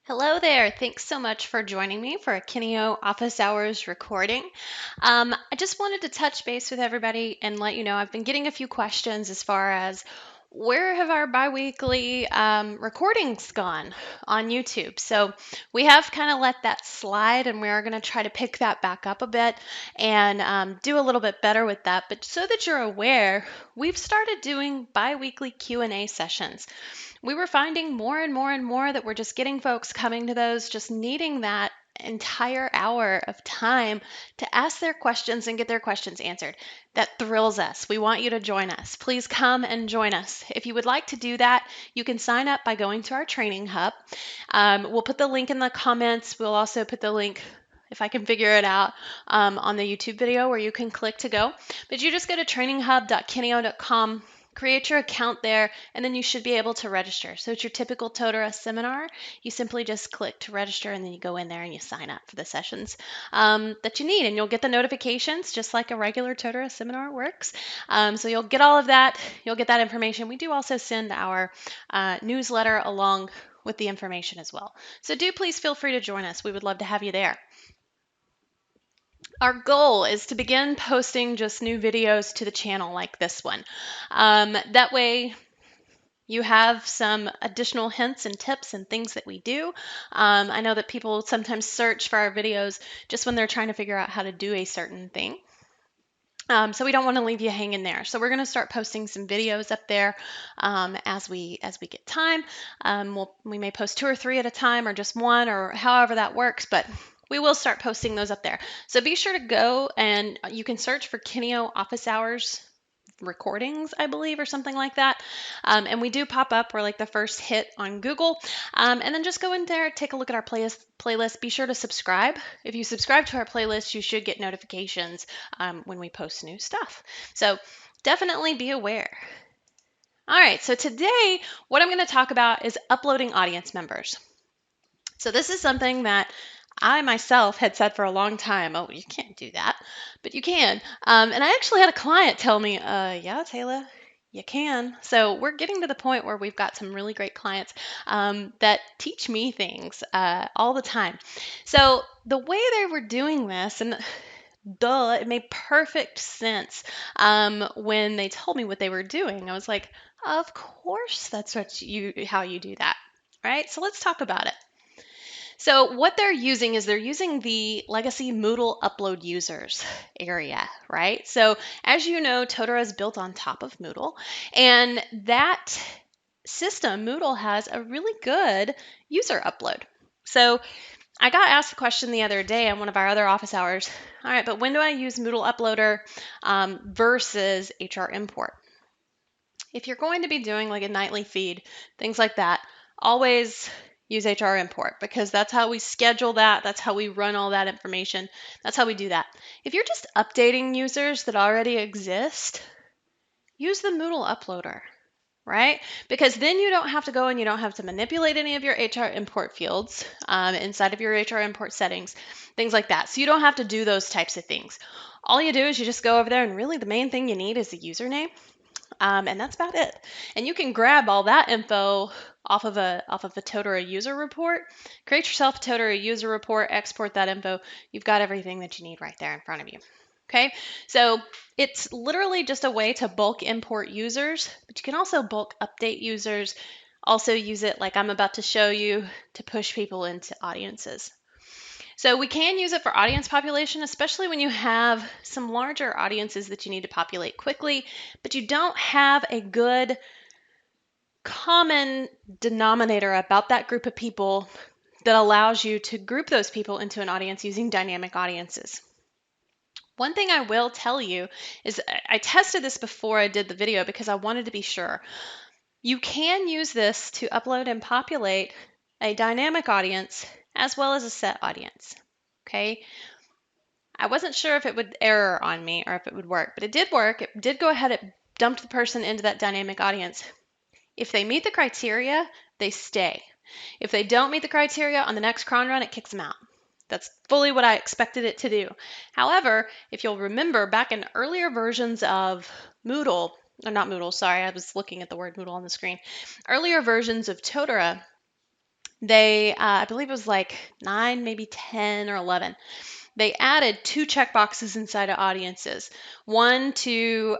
Hello there. Thanks so much for joining me for a Kineo Office Hours recording. I just wanted to touch base with everybody and let you know I've been getting a few questions as far as where have our biweekly recordings gone on YouTube. So we have kind of let that slide, and we are going to try to pick that back up a bit and do a little bit better with that. But so that you're aware, we've started doing biweekly Q&A sessions. We were finding more and more and more that we're just getting folks coming to those, just needing that entire hour of time to ask their questions and get their questions answered. That thrills us. We want you to join us. Please come and join us. If you would like to do that, you can sign up by going to our training hub. We'll put the link in the comments. We'll also put the link, if I can figure it out, on the YouTube video where you can click to go. But you just go to traininghub.kineo.com, create your account there, and then you should be able to register. So it's your typical Totara seminar. You simply just click to register, and then you go in there and you sign up for the sessions that you need, and you'll get the notifications just like a regular Totara seminar works. So you'll get all of that. You'll get that information. We do also send our newsletter along with the information as well. So do please feel free to join us. We would love to have you there. Our goal is to begin posting just new videos to the channel like this one. That way you have some additional hints and tips and things that we do. I know that people sometimes search for our videos just when they're trying to figure out how to do a certain thing. So we don't want to leave you hanging there. So we're going to start posting some videos up there as we get time. We may post 2 or 3 at a time, or just one, or however that works, but we will start posting those up there. So be sure to go, and you can search for Kineo Office Hours recordings, I believe, or something like that. And we do pop up. We're like the first hit on Google. And then just go in there, take a look at our playlist. Be sure to subscribe. If you subscribe to our playlist, you should get notifications when we post new stuff. So definitely be aware. All right, so today what I'm going to talk about is uploading audience members. So this is something that I myself had said for a long time, oh, you can't do that, but you can. And I actually had a client tell me, yeah, Taylor, you can. So we're getting to the point where we've got some really great clients that teach me things all the time. So the way they were doing this, and duh, it made perfect sense when they told me what they were doing. I was like, of course, that's how you do that, right? So let's talk about it. So what they're using is they're using the legacy Moodle upload users area, right? So as you know, Totara is built on top of Moodle, and that system, Moodle, has a really good user upload. So I got asked the question the other day on one of our other office hours. All right, but when do I use Moodle Uploader versus HR Import? If you're going to be doing like a nightly feed, things like that, always use HR Import, because that's how we schedule that. That's how we run all that information. That's how we do that. If you're just updating users that already exist, use the Moodle Uploader, right? Because then you don't have to go and you don't have to manipulate any of your HR import fields inside of your HR import settings, things like that. So you don't have to do those types of things. All you do is you just go over there, and really the main thing you need is the username. And that's about it. And you can grab all that info off of a Totara user report. Create yourself a Totara user report, export that info. You've got everything that you need right there in front of you. Okay, so it's literally just a way to bulk import users, but you can also bulk update users. Also use it, like I'm about to show you, to push people into audiences. So we can use it for audience population, especially when you have some larger audiences that you need to populate quickly, but you don't have a good common denominator about that group of people that allows you to group those people into an audience using dynamic audiences. One thing I will tell you is I tested this before I did the video because I wanted to be sure. You can use this to upload and populate a dynamic audience as well as a set audience. Okay, I wasn't sure if it would error on me or if it would work, but it did work. It did go ahead, it dumped the person into that dynamic audience. If they meet the criteria, they stay. If they don't meet the criteria, on the next cron run, it kicks them out. That's fully what I expected it to do. However, if you'll remember, back in earlier versions of Moodle, or not Moodle, sorry, I was looking at the word Moodle on the screen. Earlier versions of Totara, I believe it was like 9, maybe 10 or 11. They added 2 checkboxes inside of audiences. One to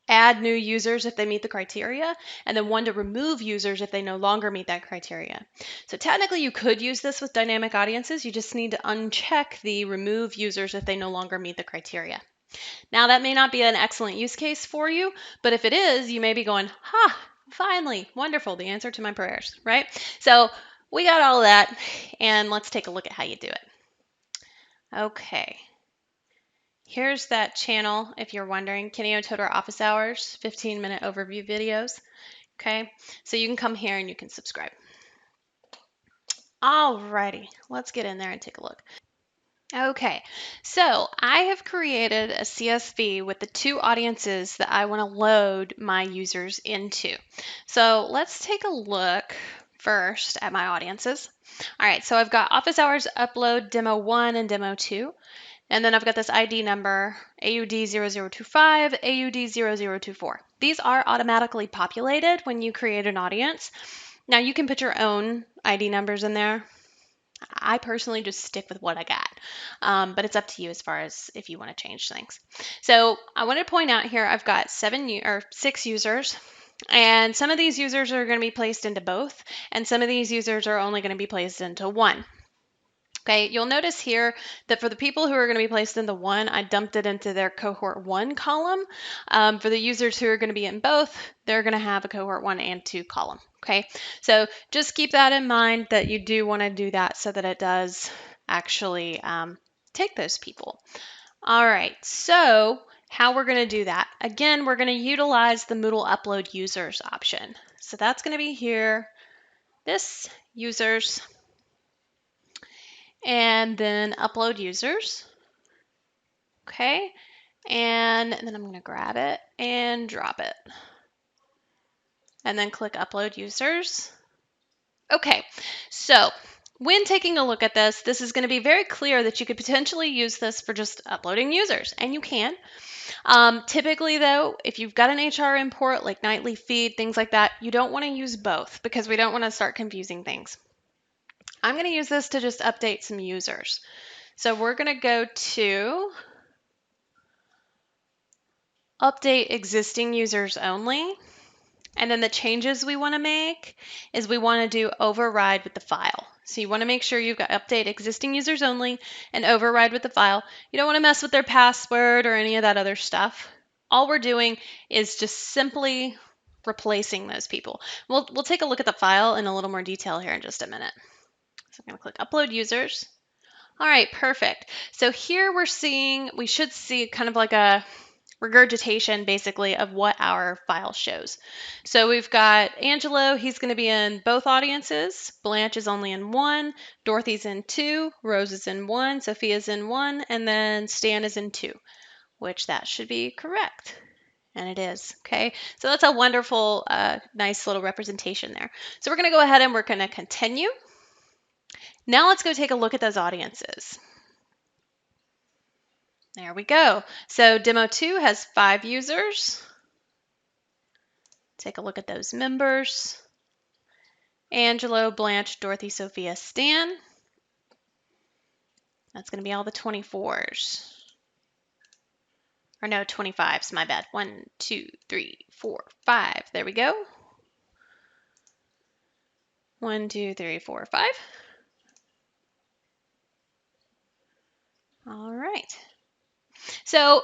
add new users if they meet the criteria, and then one to remove users if they no longer meet that criteria. So technically you could use this with dynamic audiences. You just need to uncheck the remove users if they no longer meet the criteria. Now that may not be an excellent use case for you, but if it is, you may be going, finally, wonderful, the answer to my prayers, right? So we got all that, and let's take a look at how you do it. Okay. Here's that channel, if you're wondering, Kenny Totor Office Hours, 15-minute overview videos. Okay, so you can come here and you can subscribe. Alrighty, let's get in there and take a look. Okay, so I have created a CSV with the 2 audiences that I want to load my users into. So let's take a look first at my audiences. All right, so I've got Office Hours Upload Demo 1 and Demo 2. And then I've got this ID number, AUD0025, AUD0024. These are automatically populated when you create an audience. Now you can put your own ID numbers in there. I personally just stick with what I got, but it's up to you as far as if you want to change things. So I want to point out here I've got 6 users, and some of these users are going to be placed into both, and some of these users are only going to be placed into one. Okay, you'll notice here that for the people who are going to be placed in the 1, I dumped it into their cohort 1 column. For the users who are going to be in both, they're going to have a cohort 1 and 2 column. Okay, so just keep that in mind that you do want to do that so that it does actually take those people. All right, so how we're going to do that. Again, we're going to utilize the Moodle Upload Users option. So that's going to be here, this users, and then upload users. Okay, and then I'm going to grab it and drop it. And then click upload users. Okay, so when taking a look at this, this is going to be very clear that you could potentially use this for just uploading users, and you can. Typically though, if you've got an HR import like nightly feed, things like that, you don't want to use both because we don't want to start confusing things. I'm going to use this to just update some users. So we're going to go to update existing users only. And then the changes we want to make is we want to do override with the file. So you want to make sure you've got update existing users only and override with the file. You don't want to mess with their password or any of that other stuff. All we're doing is just simply replacing those people. We'll take a look at the file in a little more detail here in just a minute. So I'm going to click upload users. All right, perfect. So here we should see kind of like a regurgitation basically of what our file shows. So we've got Angelo, he's going to be in both audiences. Blanche is only in 1, Dorothy's in 2, Rose is in 1, Sophia's in 1, and then Stan is in 2, which that should be correct. And it is, okay? So that's a wonderful, nice little representation there. So we're going to go ahead and we're going to continue. Now let's go take a look at those audiences. There we go. So Demo 2 has 5 users. Take a look at those members. Angelo, Blanche, Dorothy, Sophia, Stan. That's going to be all the 24s. Or no, 25s, my bad. 1, 2, 3, 4, 5. There we go. 1, 2, 3, 4, 5. All right. So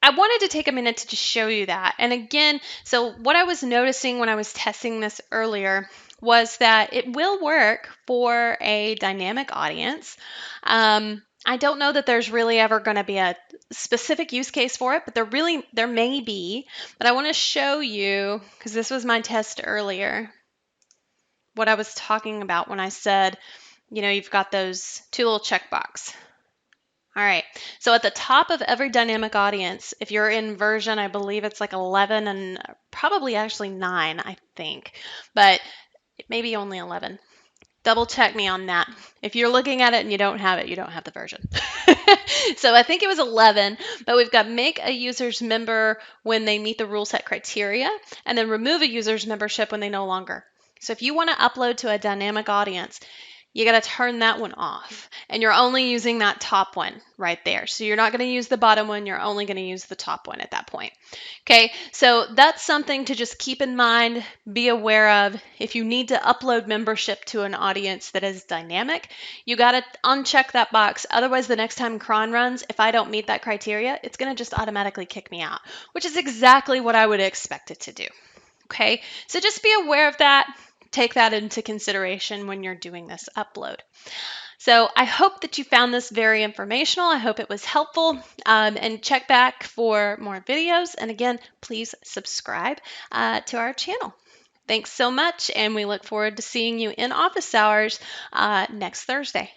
I wanted to take a minute to just show you that. And again, so what I was noticing when I was testing this earlier was that it will work for a dynamic audience. I don't know that there's really ever going to be a specific use case for it, but there may be. But I want to show you, because this was my test earlier, what I was talking about when I said, you've got those 2 little checkbox. All right, so at the top of every dynamic audience, if you're in version, I believe it's like 11 and probably actually 9, I think, but it may be only 11. Double check me on that. If you're looking at it and you don't have it, you don't have the version. So I think it was 11, but we've got make a user's member when they meet the rule set criteria, and then remove a user's membership when they no longer. So if you want to upload to a dynamic audience, you got to turn that one off. And you're only using that top one right there. So you're not going to use the bottom one. You're only going to use the top one at that point. Okay, so that's something to just keep in mind, be aware of. If you need to upload membership to an audience that is dynamic, you got to uncheck that box. Otherwise, the next time cron runs, if I don't meet that criteria, it's going to just automatically kick me out, which is exactly what I would expect it to do. Okay, so just be aware of that. Take that into consideration when you're doing this upload. So I hope that you found this very informational. I hope it was helpful, and check back for more videos. And again, please subscribe to our channel. Thanks so much, and we look forward to seeing you in office hours next Thursday.